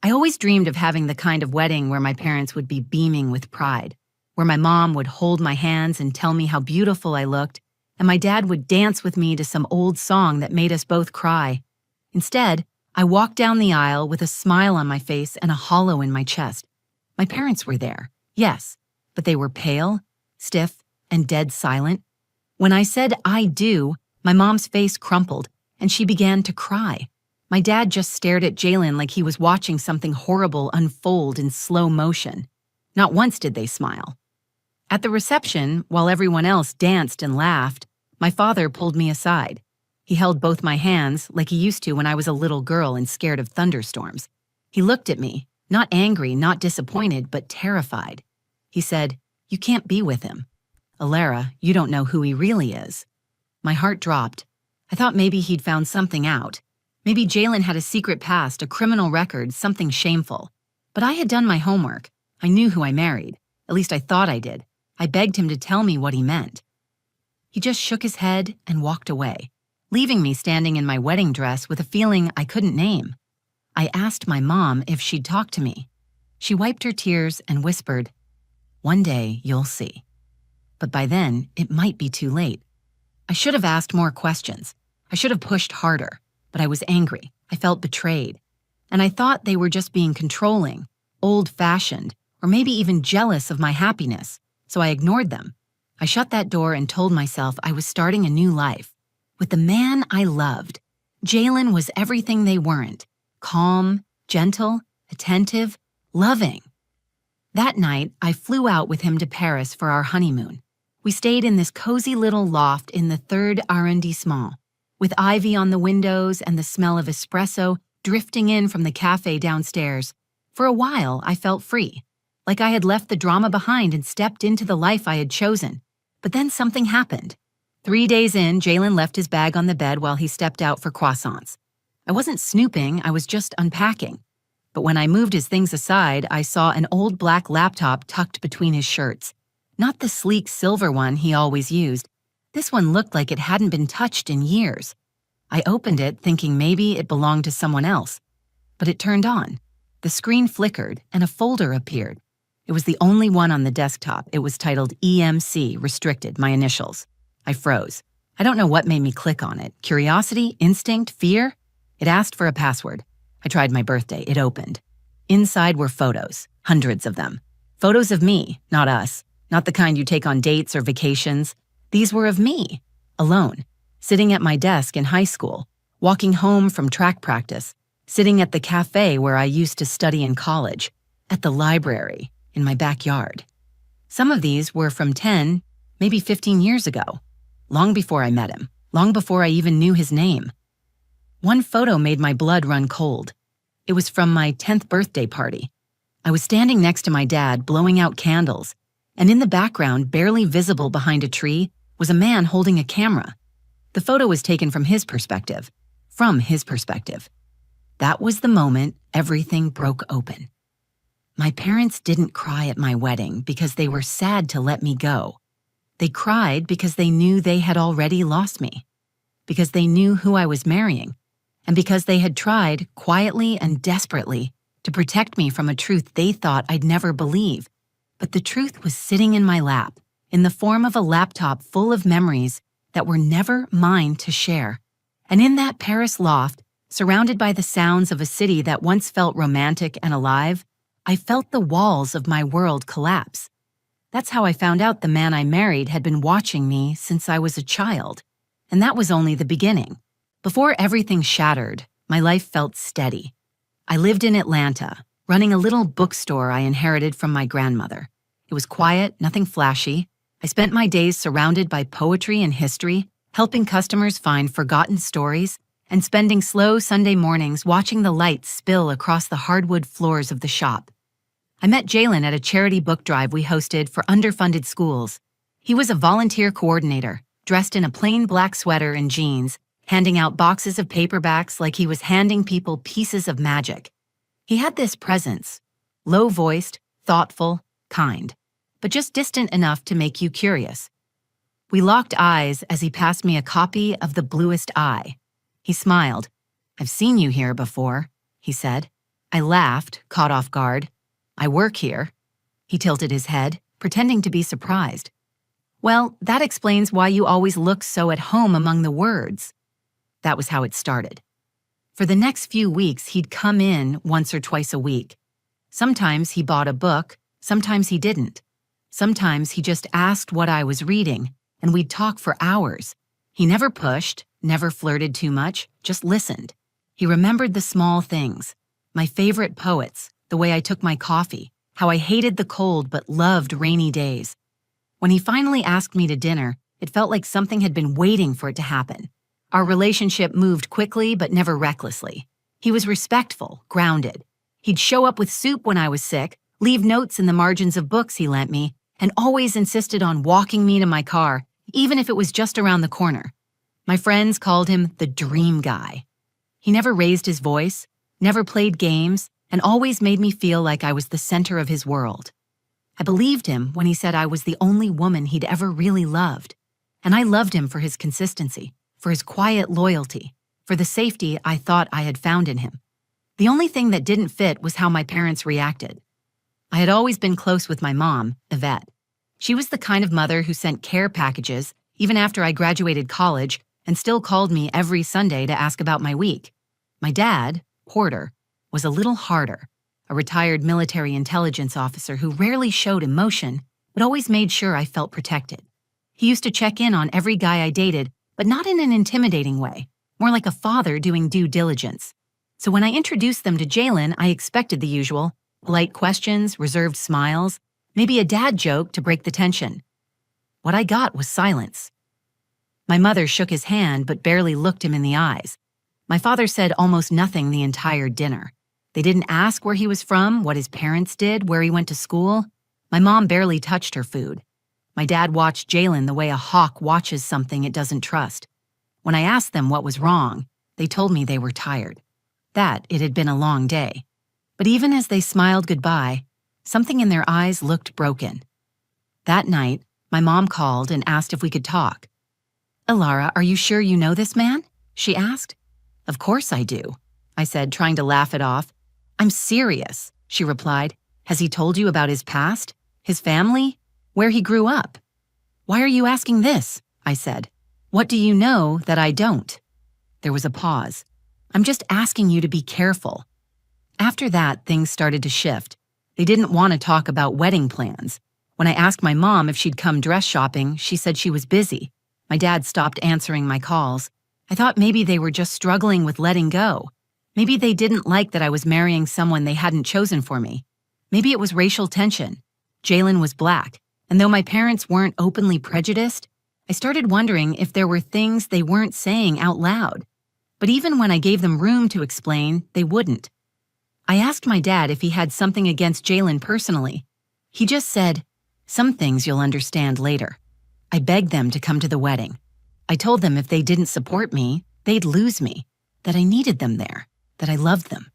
I always dreamed of having the kind of wedding where my parents would be beaming with pride, where my mom would hold my hands and tell me how beautiful I looked, and my dad would dance with me to some old song that made us both cry. Instead, I walked down the aisle with a smile on my face and a hollow in my chest. My parents were there, yes, but they were pale, stiff, and dead silent. When I said "I do," my mom's face crumpled, and she began to cry. My dad just stared at Jalen like he was watching something horrible unfold in slow motion. Not once did they smile. At the reception, while everyone else danced and laughed, my father pulled me aside. He held both my hands like he used to when I was a little girl and scared of thunderstorms. He looked at me, not angry, not disappointed, but terrified. He said, "You can't be with him. Alara, you don't know who he really is." My heart dropped. I thought maybe he'd found something out. Maybe Jalen had a secret past, a criminal record, something shameful. But I had done my homework. I knew who I married. At least I thought I did. I begged him to tell me what he meant. He just shook his head and walked away, leaving me standing in my wedding dress with a feeling I couldn't name. I asked my mom if she'd talk to me. She wiped her tears and whispered, "One day you'll see." But by then, it might be too late. I should have asked more questions. I should have pushed harder. But I was angry. I felt betrayed. And I thought they were just being controlling, old-fashioned, or maybe even jealous of my happiness, so I ignored them. I shut that door and told myself I was starting a new life with the man I loved. Jalen was everything they weren't: calm, gentle, attentive, loving. That night, I flew out with him to Paris for our honeymoon. We stayed in this cozy little loft in the 3rd arrondissement, with ivy on the windows and the smell of espresso drifting in from the cafe downstairs. For a while, I felt free, like I had left the drama behind and stepped into the life I had chosen. But then something happened. 3 days in, Jalen left his bag on the bed while he stepped out for croissants. I wasn't snooping, I was just unpacking. But when I moved his things aside, I saw an old black laptop tucked between his shirts. Not the sleek silver one he always used. This one looked like it hadn't been touched in years. I opened it thinking maybe it belonged to someone else. But it turned on. The screen flickered and a folder appeared. It was the only one on the desktop. It was titled EMC, restricted, my initials. I froze. I don't know what made me click on it. Curiosity, instinct, fear? It asked for a password. I tried my birthday. It opened. Inside were photos, hundreds of them. Photos of me, not us. Not the kind you take on dates or vacations. These were of me, alone, sitting at my desk in high school, walking home from track practice, sitting at the cafe where I used to study in college, at the library, in my backyard. Some of these were from 10, maybe 15 years ago, long before I met him, long before I even knew his name. One photo made my blood run cold. It was from my 10th birthday party. I was standing next to my dad, blowing out candles, and in the background, barely visible behind a tree, was a man holding a camera. The photo was taken from his perspective. From his perspective. That was the moment everything broke open. My parents didn't cry at my wedding because they were sad to let me go. They cried because they knew they had already lost me, because they knew who I was marrying, and because they had tried, quietly and desperately, to protect me from a truth they thought I'd never believe. But the truth was sitting in my lap, in the form of a laptop full of memories that were never mine to share. And in that Paris loft, surrounded by the sounds of a city that once felt romantic and alive, I felt the walls of my world collapse. That's how I found out the man I married had been watching me since I was a child. And that was only the beginning. Before everything shattered, my life felt steady. I lived in Atlanta, running a little bookstore I inherited from my grandmother. It was quiet, nothing flashy. I spent my days surrounded by poetry and history, helping customers find forgotten stories, and spending slow Sunday mornings watching the lights spill across the hardwood floors of the shop. I met Jalen at a charity book drive we hosted for underfunded schools. He was a volunteer coordinator, dressed in a plain black sweater and jeans, handing out boxes of paperbacks like he was handing people pieces of magic. He had this presence, low-voiced, thoughtful, kind, but just distant enough to make you curious. We locked eyes as he passed me a copy of The Bluest Eye. He smiled. "I've seen you here before," he said. I laughed, caught off guard. I work here. He tilted his head, pretending to be surprised. Well, that explains why you always look so at home among the words. That was how it started. For the next few weeks, he'd come in once or twice a week. Sometimes he bought a book, sometimes he didn't. Sometimes he just asked what I was reading, and we'd talk for hours. He never pushed, never flirted too much, just listened. He remembered the small things, my favorite poets, the way I took my coffee, how I hated the cold but loved rainy days. When he finally asked me to dinner, it felt like something had been waiting for it to happen. Our relationship moved quickly but never recklessly. He was respectful, grounded. He'd show up with soup when I was sick, leave notes in the margins of books he lent me, and always insisted on walking me to my car, even if it was just around the corner. My friends called him the dream guy. He never raised his voice, never played games, and always made me feel like I was the center of his world. I believed him when he said I was the only woman he'd ever really loved. And I loved him for his consistency, for his quiet loyalty, for the safety I thought I had found in him. The only thing that didn't fit was how my parents reacted. I had always been close with my mom, Yvette. She was the kind of mother who sent care packages even after I graduated college and still called me every Sunday to ask about my week. My dad, Porter, was a little harder, a retired military intelligence officer who rarely showed emotion, but always made sure I felt protected. He used to check in on every guy I dated, but not in an intimidating way, more like a father doing due diligence. So when I introduced them to Jalen, I expected the usual, polite questions, reserved smiles, maybe a dad joke to break the tension. What I got was silence. My mother shook his hand but barely looked him in the eyes. My father said almost nothing the entire dinner. They didn't ask where he was from, what his parents did, where he went to school. My mom barely touched her food. My dad watched Jalen the way a hawk watches something it doesn't trust. When I asked them what was wrong, they told me they were tired. That it had been a long day. But even as they smiled goodbye, something in their eyes looked broken. That night, my mom called and asked if we could talk. "Alara, are you sure you know this man?" she asked. "Of course I do," I said, trying to laugh it off. "I'm serious," she replied. "Has he told you about his past? His family? Where he grew up?" "Why are you asking this?" I said. "What do you know that I don't?" There was a pause. "I'm just asking you to be careful." After that, things started to shift. They didn't want to talk about wedding plans. When I asked my mom if she'd come dress shopping, she said she was busy. My dad stopped answering my calls. I thought maybe they were just struggling with letting go. Maybe they didn't like that I was marrying someone they hadn't chosen for me. Maybe it was racial tension. Jalen was black, and though my parents weren't openly prejudiced, I started wondering if there were things they weren't saying out loud. But even when I gave them room to explain, they wouldn't. I asked my dad if he had something against Jalen personally. He just said, "Some things you'll understand later." I begged them to come to the wedding. I told them if they didn't support me, they'd lose me, that I needed them there, that I loved them.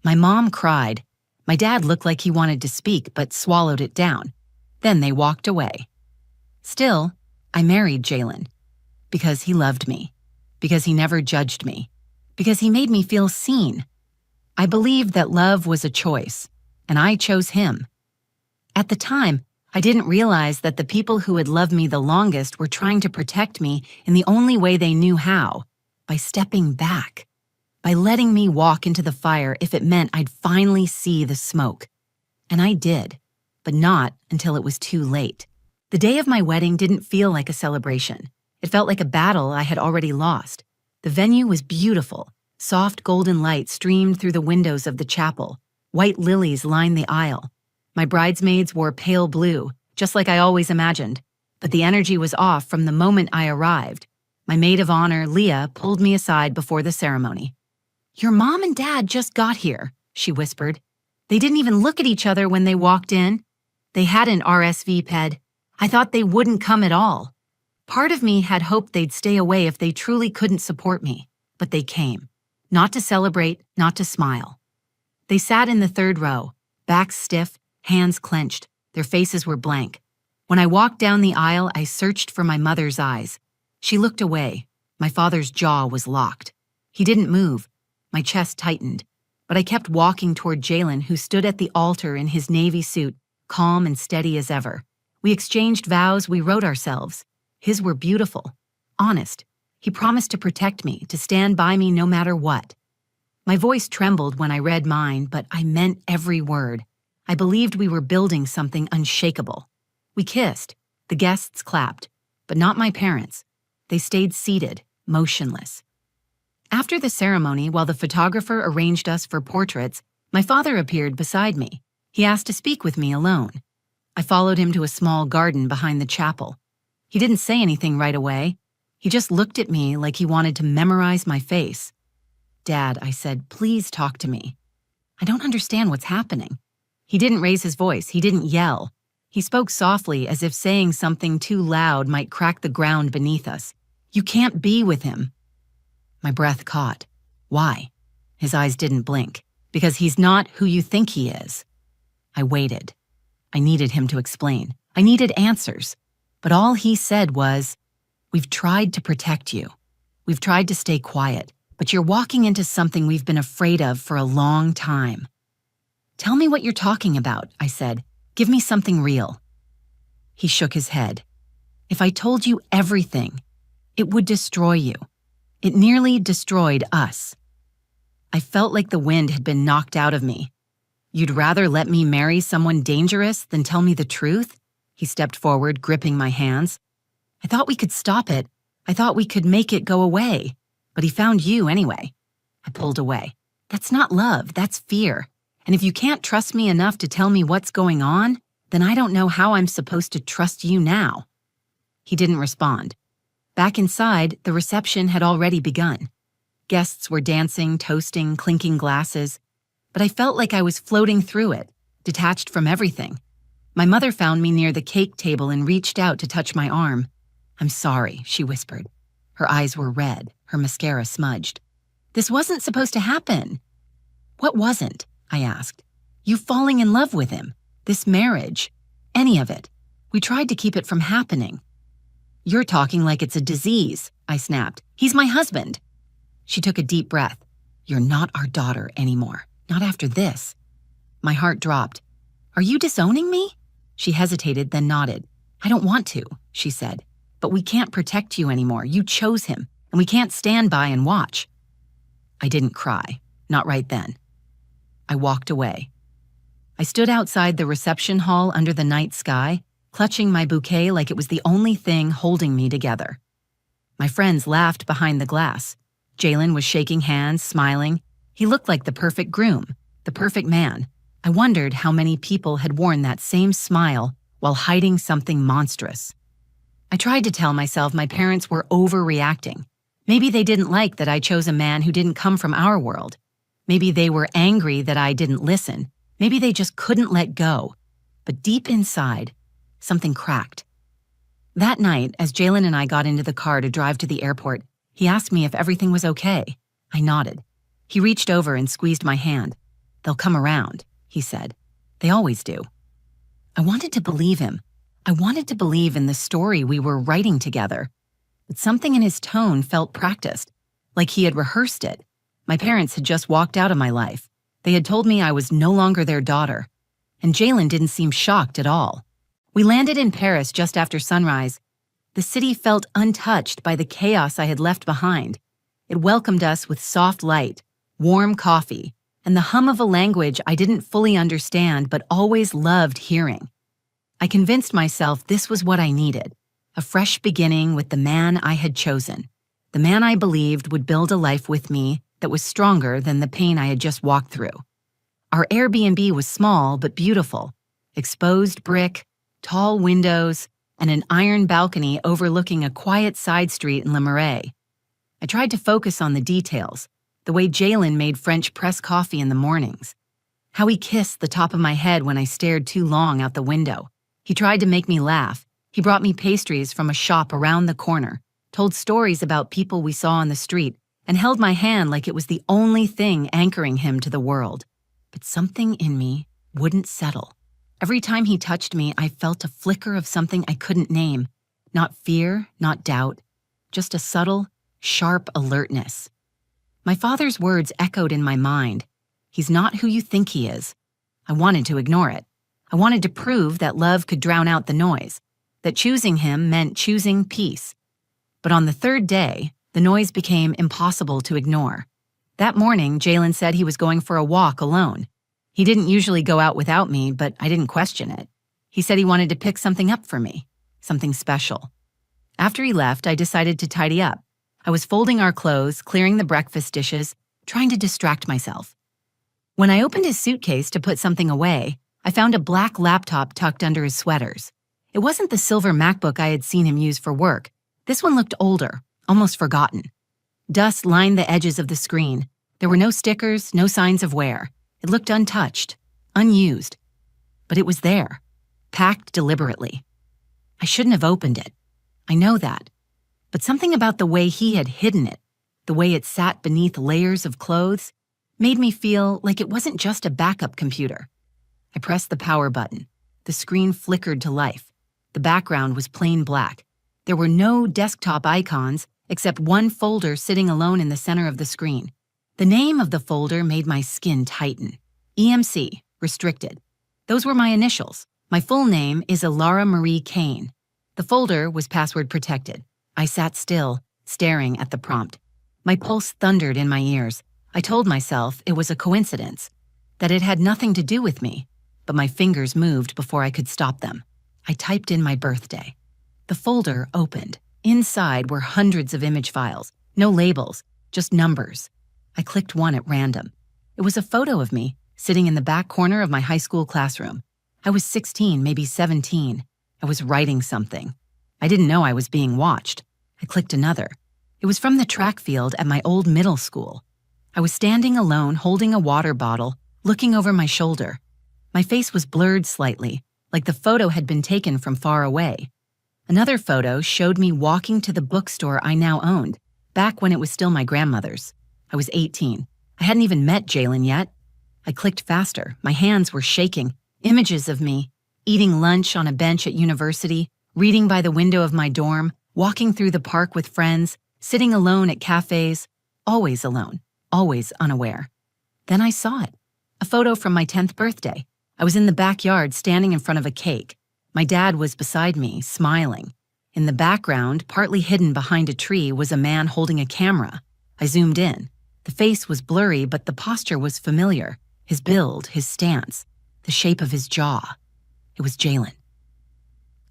My mom cried. My dad looked like he wanted to speak but swallowed it down. Then they walked away. Still, I married Jalen because he loved me, because he never judged me, because he made me feel seen. I believed that love was a choice, and I chose him. At the time, I didn't realize that the people who had loved me the longest were trying to protect me in the only way they knew how, by stepping back, by letting me walk into the fire if it meant I'd finally see the smoke. And I did, but not until it was too late. The day of my wedding didn't feel like a celebration. It felt like a battle I had already lost. The venue was beautiful. Soft golden light streamed through the windows of the chapel. White lilies lined the aisle. My bridesmaids wore pale blue, just like I always imagined. But the energy was off from the moment I arrived. My maid of honor, Leah, pulled me aside before the ceremony. "Your mom and dad just got here," she whispered. "They didn't even look at each other when they walked in. They hadn't RSVP'd. I thought they wouldn't come at all. Part of me had hoped they'd stay away if they truly couldn't support me, but they came. Not to celebrate, not to smile." They sat in the third row, backs stiff, hands clenched. Their faces were blank. When I walked down the aisle, I searched for my mother's eyes. She looked away. My father's jaw was locked. He didn't move. My chest tightened. But I kept walking toward Jalen, who stood at the altar in his navy suit, calm and steady as ever. We exchanged vows we wrote ourselves. His were beautiful, honest. He promised to protect me, to stand by me no matter what. My voice trembled when I read mine, but I meant every word. I believed we were building something unshakable. We kissed. The guests clapped, but not my parents. They stayed seated, motionless. After the ceremony, while the photographer arranged us for portraits, my father appeared beside me. He asked to speak with me alone. I followed him to a small garden behind the chapel. He didn't say anything right away. He just looked at me like he wanted to memorize my face. "Dad," I said, "please talk to me. I don't understand what's happening." He didn't raise his voice. He didn't yell. He spoke softly, as if saying something too loud might crack the ground beneath us. "You can't be with him." My breath caught. Why? His eyes didn't blink. "Because he's not who you think he is." I waited. I needed him to explain. I needed answers. But all he said was, "We've tried to protect you. We've tried to stay quiet, but you're walking into something we've been afraid of for a long time." "Tell me what you're talking about," I said. "Give me something real." He shook his head. "If I told you everything, it would destroy you. It nearly destroyed us." I felt like the wind had been knocked out of me. "You'd rather let me marry someone dangerous than tell me the truth?" He stepped forward, gripping my hands. "I thought we could stop it. I thought we could make it go away. But he found you anyway." I pulled away. "That's not love, that's fear. And if you can't trust me enough to tell me what's going on, then I don't know how I'm supposed to trust you now." He didn't respond. Back inside, the reception had already begun. Guests were dancing, toasting, clinking glasses. But I felt like I was floating through it, detached from everything. My mother found me near the cake table and reached out to touch my arm. "I'm sorry," she whispered. Her eyes were red, her mascara smudged. "This wasn't supposed to happen." "What wasn't?" I asked. "You falling in love with him, this marriage, any of it. We tried to keep it from happening." "You're talking like it's a disease," I snapped. "He's my husband." She took a deep breath. "You're not our daughter anymore. Not after this." My heart dropped. "Are you disowning me?" She hesitated, then nodded. "I don't want to," she said. "But we can't protect you anymore. You chose him, and we can't stand by and watch." I didn't cry. Not right then. I walked away. I stood outside the reception hall under the night sky, clutching my bouquet like it was the only thing holding me together. My friends laughed behind the glass. Jalen was shaking hands, smiling. He looked like the perfect groom, the perfect man. I wondered how many people had worn that same smile while hiding something monstrous. I tried to tell myself my parents were overreacting. Maybe they didn't like that I chose a man who didn't come from our world. Maybe they were angry that I didn't listen. Maybe they just couldn't let go. But deep inside, something cracked. That night, as Jalen and I got into the car to drive to the airport, he asked me if everything was okay. I nodded. He reached over and squeezed my hand. "They'll come around," he said. "They always do." I wanted to believe him. I wanted to believe in the story we were writing together. But something in his tone felt practiced, like he had rehearsed it. My parents had just walked out of my life. They had told me I was no longer their daughter. And Jalen didn't seem shocked at all. We landed in Paris just after sunrise. The city felt untouched by the chaos I had left behind. It welcomed us with soft light, warm coffee, and the hum of a language I didn't fully understand but always loved hearing. I convinced myself this was what I needed, a fresh beginning with the man I had chosen, the man I believed would build a life with me that was stronger than the pain I had just walked through. Our Airbnb was small but beautiful, exposed brick, tall windows, and an iron balcony overlooking a quiet side street in Le Marais. I tried to focus on the details, the way Jalen made French press coffee in the mornings, how he kissed the top of my head when I stared too long out the window. He tried to make me laugh. He brought me pastries from a shop around the corner, told stories about people we saw on the street, and held my hand like it was the only thing anchoring him to the world. But something in me wouldn't settle. Every time he touched me, I felt a flicker of something I couldn't name. Not fear, not doubt, just a subtle, sharp alertness. My father's words echoed in my mind. He's not who you think he is. I wanted to ignore it. I wanted to prove that love could drown out the noise, that choosing him meant choosing peace. But on the third day, the noise became impossible to ignore. That morning, Jalen said he was going for a walk alone. He didn't usually go out without me, but I didn't question it. He said he wanted to pick something up for me, something special. After he left, I decided to tidy up. I was folding our clothes, clearing the breakfast dishes, trying to distract myself. When I opened his suitcase to put something away, I found a black laptop tucked under his sweaters. It wasn't the silver MacBook I had seen him use for work. This one looked older, almost forgotten. Dust lined the edges of the screen. There were no stickers, no signs of wear. It looked untouched, unused. But it was there, packed deliberately. I shouldn't have opened it. I know that. But something about the way he had hidden it, the way it sat beneath layers of clothes, made me feel like it wasn't just a backup computer. I pressed the power button. The screen flickered to life. The background was plain black. There were no desktop icons except one folder sitting alone in the center of the screen. The name of the folder made my skin tighten. EMC, restricted. Those were my initials. My full name is Alara Marie Kane. The folder was password protected. I sat still, staring at the prompt. My pulse thundered in my ears. I told myself it was a coincidence, that it had nothing to do with me, but my fingers moved before I could stop them. I typed in my birthday. The folder opened. Inside were hundreds of image files, no labels, just numbers. I clicked one at random. It was a photo of me, sitting in the back corner of my high school classroom. I was 16, maybe 17. I was writing something. I didn't know I was being watched. I clicked another. It was from the track field at my old middle school. I was standing alone, holding a water bottle, looking over my shoulder. My face was blurred slightly, like the photo had been taken from far away. Another photo showed me walking to the bookstore I now owned, back when it was still my grandmother's. I was 18. I hadn't even met Jalen yet. I clicked faster. My hands were shaking. Images of me, eating lunch on a bench at university, reading by the window of my dorm, walking through the park with friends, sitting alone at cafes, always alone, always unaware. Then I saw it. A photo from my 10th birthday. I was in the backyard standing in front of a cake. My dad was beside me, smiling. In the background, partly hidden behind a tree, was a man holding a camera. I zoomed in. The face was blurry, but the posture was familiar. His build, his stance, the shape of his jaw. It was Jalen.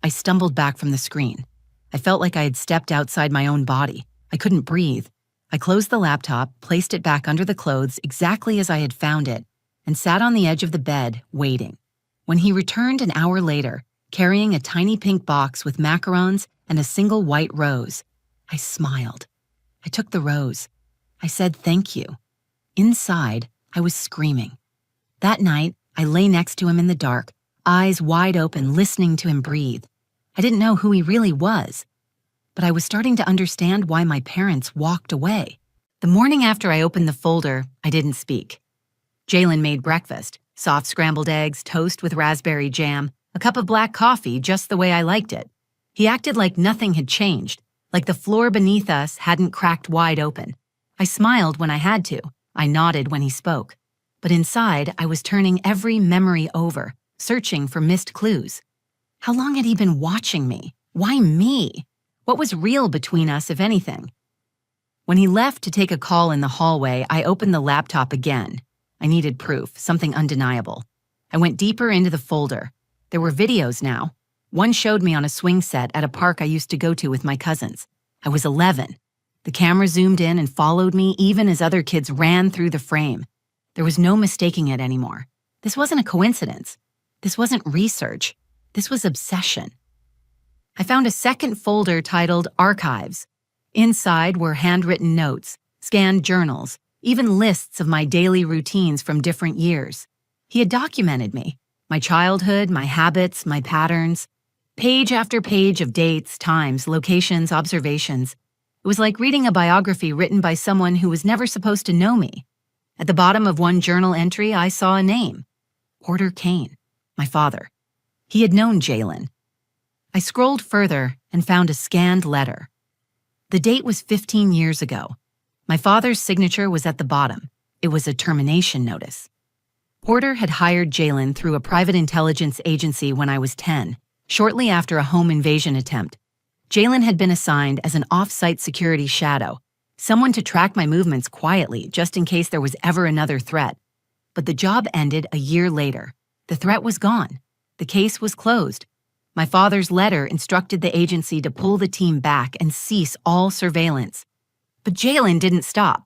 I stumbled back from the screen. I felt like I had stepped outside my own body. I couldn't breathe. I closed the laptop, placed it back under the clothes exactly as I had found it, and sat on the edge of the bed, waiting. When he returned an hour later, carrying a tiny pink box with macarons and a single white rose, I smiled. I took the rose. I said thank you. Inside, I was screaming. That night, I lay next to him in the dark, eyes wide open, listening to him breathe. I didn't know who he really was, but I was starting to understand why my parents walked away. The morning after I opened the folder, I didn't speak. Jalen made breakfast, soft scrambled eggs, toast with raspberry jam, a cup of black coffee just the way I liked it. He acted like nothing had changed, like the floor beneath us hadn't cracked wide open. I smiled when I had to. I nodded when he spoke. But inside, I was turning every memory over, searching for missed clues. How long had he been watching me? Why me? What was real between us, if anything? When he left to take a call in the hallway, I opened the laptop again. I needed proof, something undeniable. I went deeper into the folder. There were videos now. One showed me on a swing set at a park I used to go to with my cousins. I was 11. The camera zoomed in and followed me even as other kids ran through the frame. There was no mistaking it anymore. This wasn't a coincidence. This wasn't research. This was obsession. I found a second folder titled Archives. Inside were handwritten notes, scanned journals, even lists of my daily routines from different years. He had documented me, my childhood, my habits, my patterns. Page after page of dates, times, locations, observations. It was like reading a biography written by someone who was never supposed to know me. At the bottom of one journal entry, I saw a name. Porter Kane, my father. He had known Jalen. I scrolled further and found a scanned letter. The date was 15 years ago. My father's signature was at the bottom. It was a termination notice. Porter had hired Jalen through a private intelligence agency when I was 10, shortly after a home invasion attempt. Jalen had been assigned as an off-site security shadow, someone to track my movements quietly just in case there was ever another threat. But the job ended a year later. The threat was gone. The case was closed. My father's letter instructed the agency to pull the team back and cease all surveillance. But Jalen didn't stop.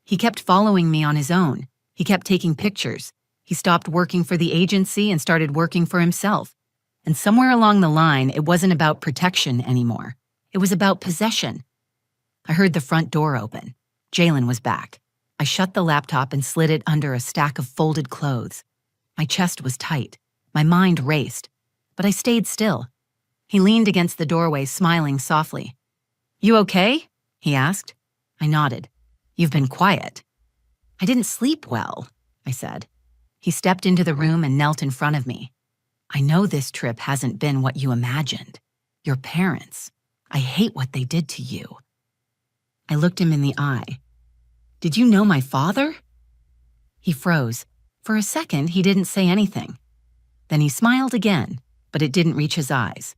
He kept following me on his own. He kept taking pictures. He stopped working for the agency and started working for himself. And somewhere along the line, it wasn't about protection anymore. It was about possession. I heard the front door open. Jalen was back. I shut the laptop and slid it under a stack of folded clothes. My chest was tight. My mind raced. But I stayed still. He leaned against the doorway, smiling softly. "You okay?" he asked. I nodded. "You've been quiet." "I didn't sleep well," I said. He stepped into the room and knelt in front of me. "I know this trip hasn't been what you imagined. Your parents. I hate what they did to you." I looked him in the eye. "Did you know my father?" He froze. For a second, he didn't say anything. Then he smiled again, but it didn't reach his eyes.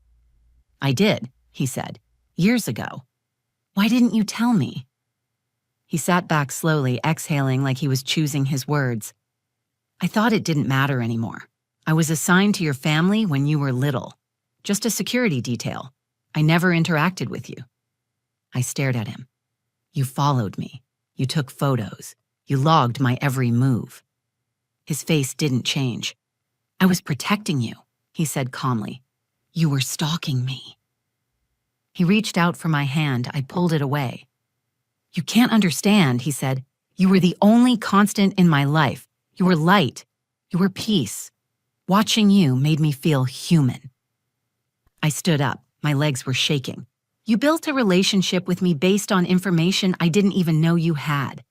"I did," he said, "years ago. Why didn't you tell me?" He sat back slowly, exhaling like he was choosing his words. "I thought it didn't matter anymore. I was assigned to your family when you were little. Just a security detail. I never interacted with you." I stared at him. "You followed me. You took photos. You logged my every move." His face didn't change. "I was protecting you," he said calmly. "You were stalking me." He reached out for my hand. I pulled it away. "You can't understand," he said. "You were the only constant in my life. You were light. You were peace. Watching you made me feel human." I stood up. My legs were shaking. "You built a relationship with me based on information I didn't even know you had.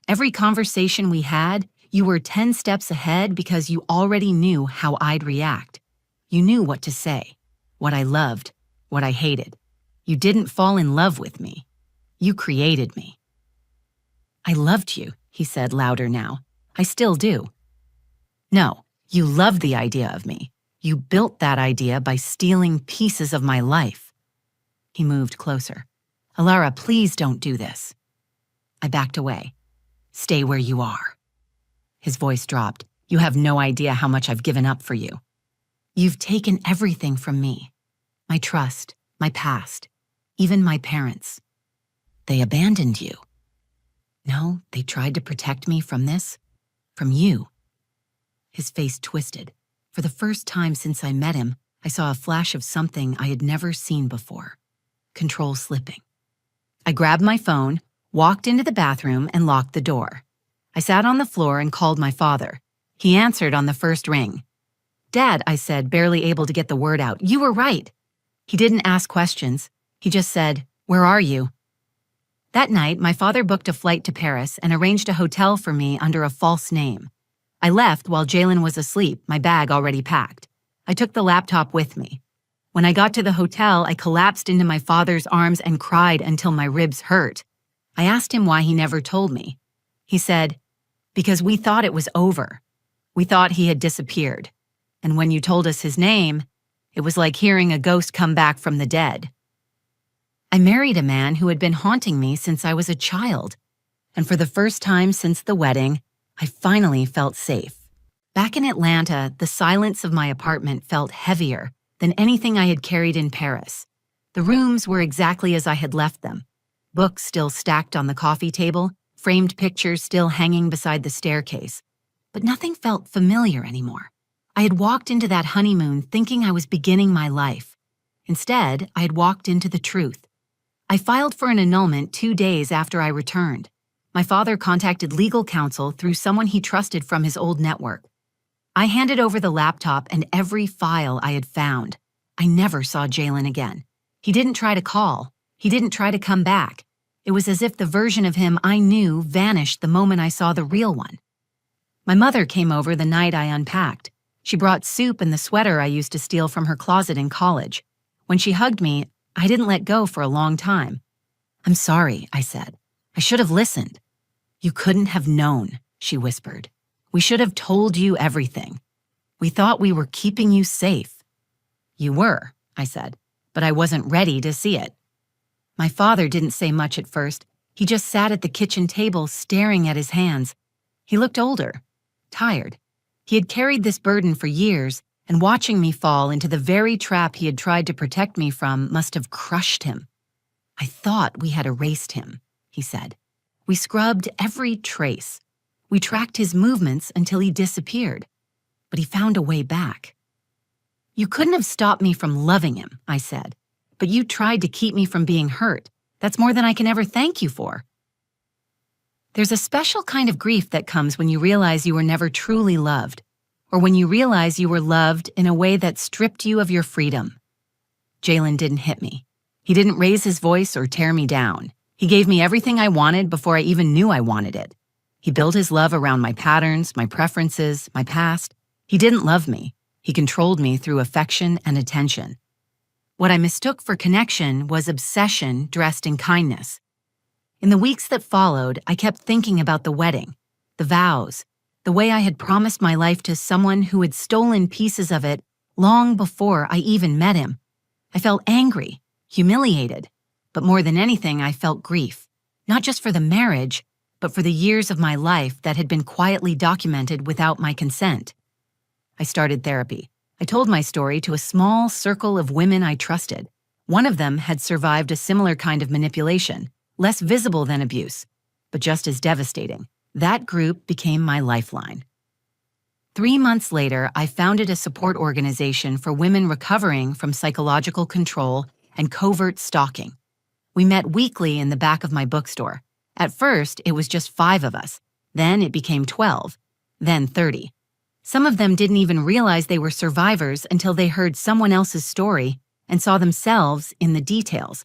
Every conversation we had, you were 10 steps ahead because you already knew how I'd react. You knew what to say, what I loved, what I hated. You didn't fall in love with me. You created me." "I loved you," he said louder now. "I still do." "No, you loved the idea of me. You built that idea by stealing pieces of my life." He moved closer. "Alara, please don't do this." I backed away. "Stay where you are." His voice dropped. "You have no idea how much I've given up for you. You've taken everything from me. My trust, my past, even my parents. They abandoned you." "No, they tried to protect me from this, from you." His face twisted. For the first time since I met him, I saw a flash of something I had never seen before. Control slipping. I grabbed my phone, walked into the bathroom, and locked the door. I sat on the floor and called my father. He answered on the first ring. "Dad," I said, barely able to get the word out, "you were right." He didn't ask questions. He just said, "Where are you?" That night, my father booked a flight to Paris and arranged a hotel for me under a false name. I left while Jalen was asleep, my bag already packed. I took the laptop with me. When I got to the hotel, I collapsed into my father's arms and cried until my ribs hurt. I asked him why he never told me. He said, "Because we thought it was over. We thought he had disappeared. And when you told us his name, it was like hearing a ghost come back from the dead." I married a man who had been haunting me since I was a child. And for the first time since the wedding, I finally felt safe. Back in Atlanta, the silence of my apartment felt heavier than anything I had carried in Paris. The rooms were exactly as I had left them. Books still stacked on the coffee table, framed pictures still hanging beside the staircase. But nothing felt familiar anymore. I had walked into that honeymoon thinking I was beginning my life. Instead, I had walked into the truth. I filed for an annulment 2 days after I returned. My father contacted legal counsel through someone he trusted from his old network. I handed over the laptop and every file I had found. I never saw Jalen again. He didn't try to call. He didn't try to come back. It was as if the version of him I knew vanished the moment I saw the real one. My mother came over the night I unpacked. She brought soup and the sweater I used to steal from her closet in college. When she hugged me, I didn't let go for a long time. "I'm sorry," I said. "I should have listened." "You couldn't have known," she whispered. We should have told you everything. We thought we were keeping you safe." "You were," I said, "but I wasn't ready to see it." My father didn't say much at first. He just sat at the kitchen table staring at his hands. He looked older, tired. He had carried this burden for years, and watching me fall into the very trap he had tried to protect me from must have crushed him. "I thought we had erased him," he said. "We scrubbed every trace. We tracked his movements until he disappeared. But he found a way back." "You couldn't have stopped me from loving him," I said. "But you tried to keep me from being hurt. That's more than I can ever thank you for." There's a special kind of grief that comes when you realize you were never truly loved, or when you realize you were loved in a way that stripped you of your freedom. Jalen didn't hit me. He didn't raise his voice or tear me down. He gave me everything I wanted before I even knew I wanted it. He built his love around my patterns, my preferences, my past. He didn't love me. He controlled me through affection and attention. What I mistook for connection was obsession dressed in kindness. In the weeks that followed, I kept thinking about the wedding, the vows, the way I had promised my life to someone who had stolen pieces of it long before I even met him. I felt angry, humiliated, but more than anything, I felt grief, not just for the marriage, but for the years of my life that had been quietly documented without my consent. I started therapy. I told my story to a small circle of women I trusted. One of them had survived a similar kind of manipulation, less visible than abuse, but just as devastating. That group became my lifeline. 3 months later, I founded a support organization for women recovering from psychological control and covert stalking. We met weekly in the back of my bookstore. At first, it was just 5 of us. Then it became 12, then 30. Some of them didn't even realize they were survivors until they heard someone else's story and saw themselves in the details.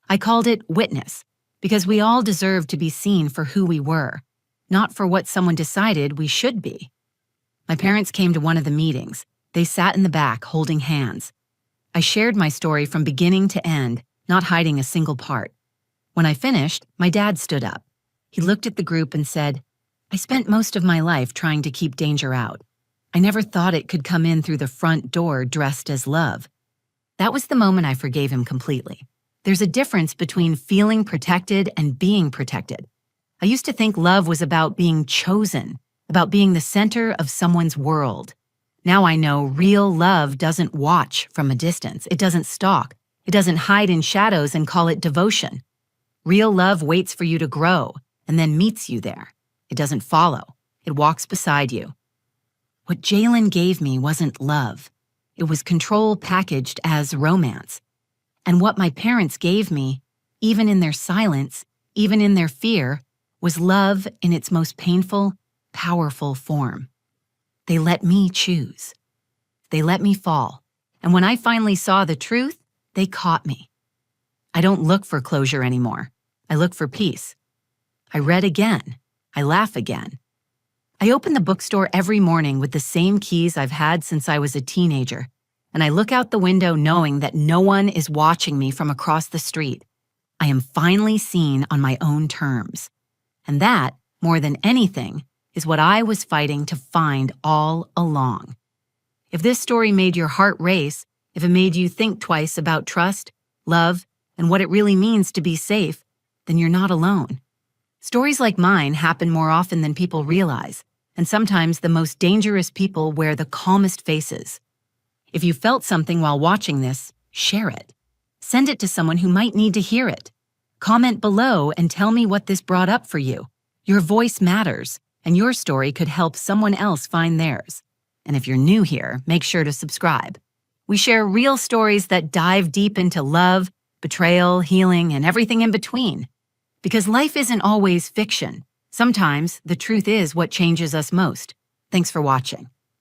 I called it Witness, because we all deserve to be seen for who we were, not for what someone decided we should be. My parents came to one of the meetings. They sat in the back, holding hands. I shared my story from beginning to end, not hiding a single part. When I finished, my dad stood up. He looked at the group and said, "I spent most of my life trying to keep danger out. I never thought it could come in through the front door dressed as love." That was the moment I forgave him completely. There's a difference between feeling protected and being protected. I used to think love was about being chosen, about being the center of someone's world. Now I know real love doesn't watch from a distance. It doesn't stalk. It doesn't hide in shadows and call it devotion. Real love waits for you to grow and then meets you there. It doesn't follow. It walks beside you. What Jalen gave me wasn't love. It was control packaged as romance. And what my parents gave me, even in their silence, even in their fear, was love in its most painful, powerful form. They let me choose. They let me fall. And when I finally saw the truth, they caught me. I don't look for closure anymore. I look for peace. I read again. I laugh again. I open the bookstore every morning with the same keys I've had since I was a teenager, and I look out the window knowing that no one is watching me from across the street. I am finally seen on my own terms. And that, more than anything, is what I was fighting to find all along. If this story made your heart race, if it made you think twice about trust, love, and what it really means to be safe, then you're not alone. Stories like mine happen more often than people realize, and sometimes the most dangerous people wear the calmest faces. If you felt something while watching this, share it. Send it to someone who might need to hear it. Comment below and tell me what this brought up for you. Your voice matters, and your story could help someone else find theirs. And if you're new here, make sure to subscribe. We share real stories that dive deep into love, betrayal, healing, and everything in between. Because life isn't always fiction. Sometimes the truth is what changes us most. Thanks for watching.